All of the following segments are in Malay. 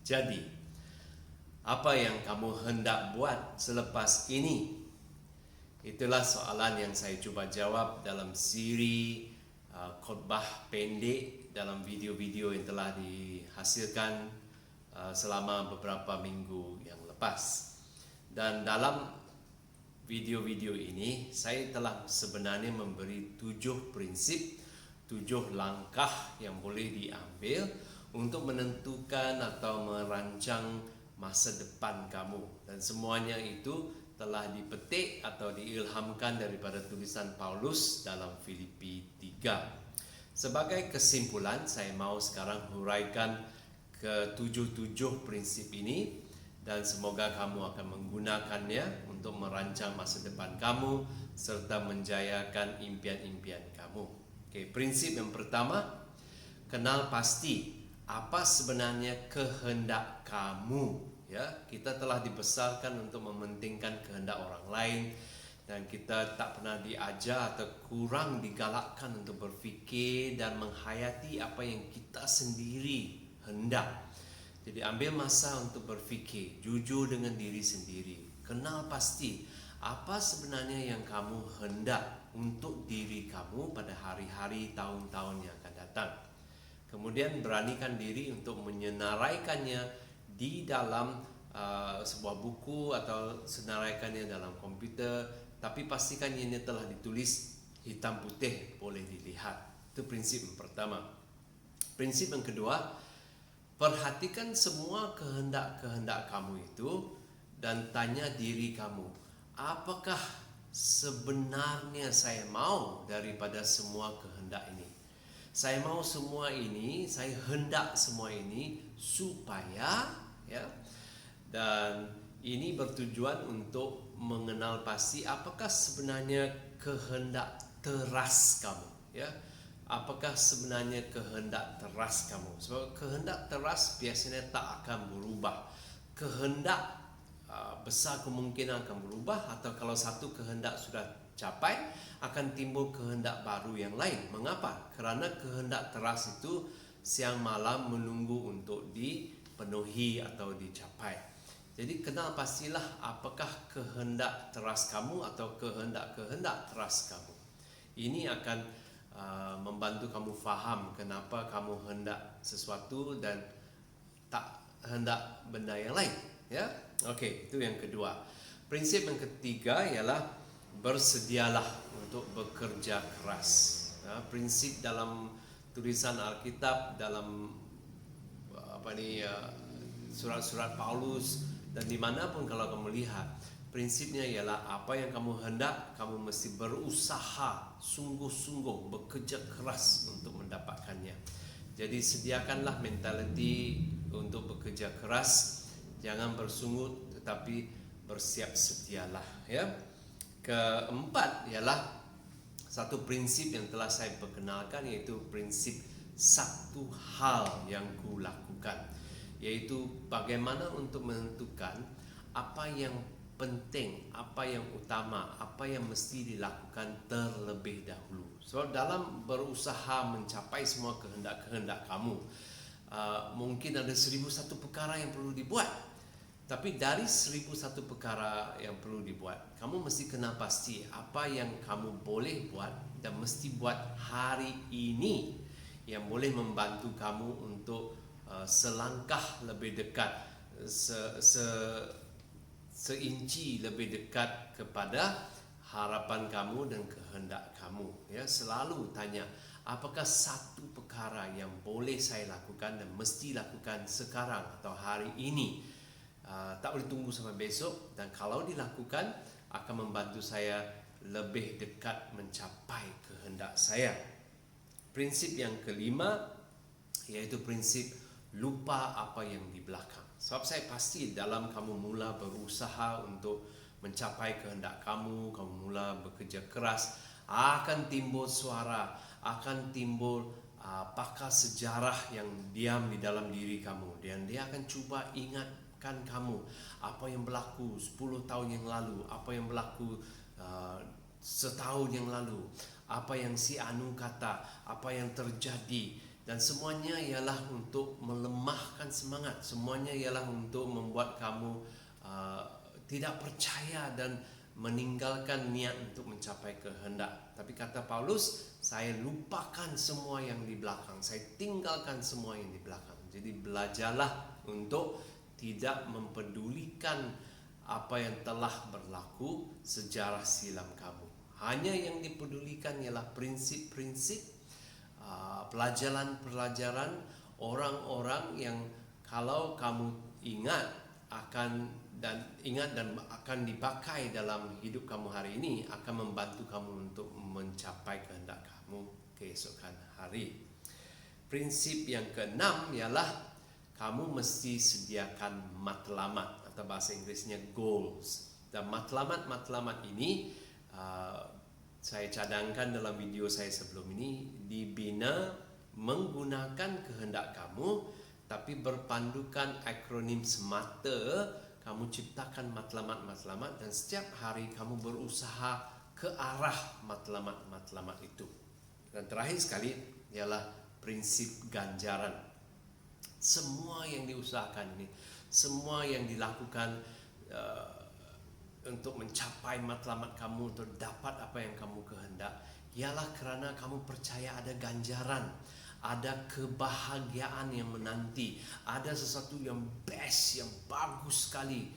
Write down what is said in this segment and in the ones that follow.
Jadi, apa yang kamu hendak buat selepas ini? Itulah soalan yang saya cuba jawab dalam siri khotbah pendek dalam video-video yang telah dihasilkan selama beberapa minggu yang lepas. Dan dalam video-video ini saya telah sebenarnya memberi 7 prinsip, 7 langkah yang boleh diambil untuk menentukan atau merancang masa depan kamu. Dan semuanya itu telah dipetik atau diilhamkan daripada tulisan Paulus dalam Filipi 3. Sebagai kesimpulan, saya mau sekarang huraikan ke 7 prinsip ini, dan semoga kamu akan menggunakannya untuk merancang masa depan kamu serta menjayakan impian-impian kamu. Okey, prinsip yang pertama, kenal pasti apa sebenarnya kehendak kamu. Ya, kita telah dibesarkan untuk mementingkan kehendak orang lain, dan kita tak pernah diajar atau kurang digalakkan untuk berfikir dan menghayati apa yang kita sendiri hendak. Jadi ambil masa untuk berfikir, jujur dengan diri sendiri. Kenal pasti apa sebenarnya yang kamu hendak untuk diri kamu pada hari-hari, tahun-tahun yang akan datang. Kemudian beranikan diri untuk menyenaraikannya di dalam sebuah buku atau senaraikannya dalam komputer. Tapi pastikan ini telah ditulis hitam putih, boleh dilihat. Itu prinsip yang pertama. Prinsip yang kedua, perhatikan semua kehendak-kehendak kamu itu dan tanya diri kamu, apakah sebenarnya saya mau daripada semua kehendak ini? Saya mau semua ini, saya hendak semua ini supaya, ya, dan ini bertujuan untuk mengenal pasti apakah sebenarnya kehendak teras kamu, ya. Apakah sebenarnya kehendak teras kamu? Sebab kehendak teras biasanya tak akan berubah. Kehendak besar kemungkinan akan berubah, atau kalau satu kehendak sudah capai, akan timbul kehendak baru yang lain. Mengapa? Kerana kehendak teras itu siang malam menunggu untuk dipenuhi atau dicapai. Jadi kenal pastilah apakah kehendak teras kamu atau kehendak-kehendak teras kamu. Ini akan membantu kamu faham kenapa kamu hendak sesuatu dan tak hendak benda yang lain, ya. Okey, itu yang kedua. Prinsip yang ketiga ialah bersedialah untuk bekerja keras. Prinsip dalam tulisan Alkitab, dalam surat-surat Paulus, dan dimanapun kalau kamu lihat, prinsipnya ialah apa yang kamu hendak, kamu mesti berusaha sungguh-sungguh, bekerja keras untuk mendapatkannya. Jadi sediakanlah mentaliti untuk bekerja keras. Jangan bersungut, tetapi bersiap sedialah, ya. Keempat ialah satu prinsip yang telah saya perkenalkan, iaitu prinsip satu hal yang kulakukan, iaitu bagaimana untuk menentukan apa yang penting, apa yang utama, apa yang mesti dilakukan terlebih dahulu. Sebab dalam berusaha mencapai semua kehendak-kehendak kamu, mungkin ada 1001 perkara yang perlu dibuat. Tapi dari 1001 perkara yang perlu dibuat, kamu mesti kenal pasti apa yang kamu boleh buat dan mesti buat hari ini, yang boleh membantu kamu untuk selangkah lebih dekat, seinci lebih dekat kepada harapan kamu dan kehendak kamu, ya. Selalu tanya, apakah satu perkara yang boleh saya lakukan dan mesti lakukan sekarang atau hari ini, tak boleh tunggu sampai besok, dan kalau dilakukan akan membantu saya lebih dekat mencapai kehendak saya. Prinsip yang kelima iaitu prinsip lupa apa yang di belakang. Sebab saya pasti dalam kamu mula berusaha untuk mencapai kehendak kamu, kamu mula bekerja keras, akan timbul suara, akan timbul pakar sejarah yang diam di dalam diri kamu, dan dia akan cuba ingatkan kamu apa yang berlaku 10 tahun yang lalu, apa yang berlaku setahun yang lalu, apa yang si Anu kata, apa yang terjadi. Dan semuanya ialah untuk melemahkan semangat. Semuanya ialah untuk membuat kamu tidak percaya dan meninggalkan niat untuk mencapai kehendak. Tapi kata Paulus, saya lupakan semua yang di belakang. Saya tinggalkan semua yang di belakang. Jadi belajarlah untuk tidak mempedulikan apa yang telah berlaku, sejarah silam kamu. Hanya yang dipedulikan ialah prinsip-prinsip, pelajaran-pelajaran orang-orang yang kalau kamu ingat dan akan dipakai dalam hidup kamu hari ini, akan membantu kamu untuk mencapai kehendak kamu keesokan hari. Prinsip yang keenam ialah kamu mesti sediakan matlamat, atau bahasa Inggrisnya goals. Dan matlamat ini saya cadangkan dalam video saya sebelum ini, dibina menggunakan kehendak kamu, tapi berpandukan akronim semata. Kamu ciptakan matlamat dan setiap hari kamu berusaha ke arah matlamat itu. Dan terakhir sekali ialah prinsip ganjaran. Semua yang diusahakan ini, semua yang dilakukan untuk mencapai matlamat kamu, untuk dapat apa yang kamu kehendak, ialah kerana kamu percaya ada ganjaran, ada kebahagiaan yang menanti, ada sesuatu yang best, yang bagus sekali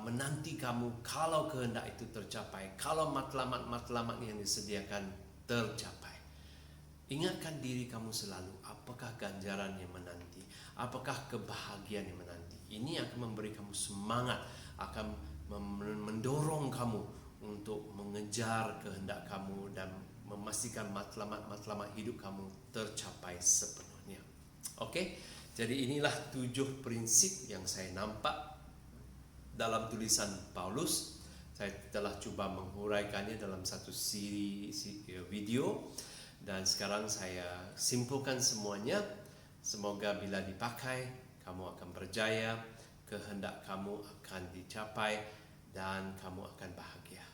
menanti kamu kalau kehendak itu tercapai, kalau matlamat yang disediakan tercapai. Ingatkan diri kamu selalu, apakah ganjaran yang menanti, apakah kebahagiaan yang menanti. Ini akan memberi kamu semangat, akan mendorong kamu untuk mengejar kehendak kamu dan memastikan matlamat hidup kamu tercapai sepenuhnya. Okey, jadi inilah 7 prinsip yang saya nampak dalam tulisan Paulus. Saya telah cuba menghuraikannya dalam satu siri video, dan sekarang saya simpulkan semuanya. Semoga bila dipakai, kamu akan berjaya, kehendak kamu akan dicapai, dan kamu akan bahagia.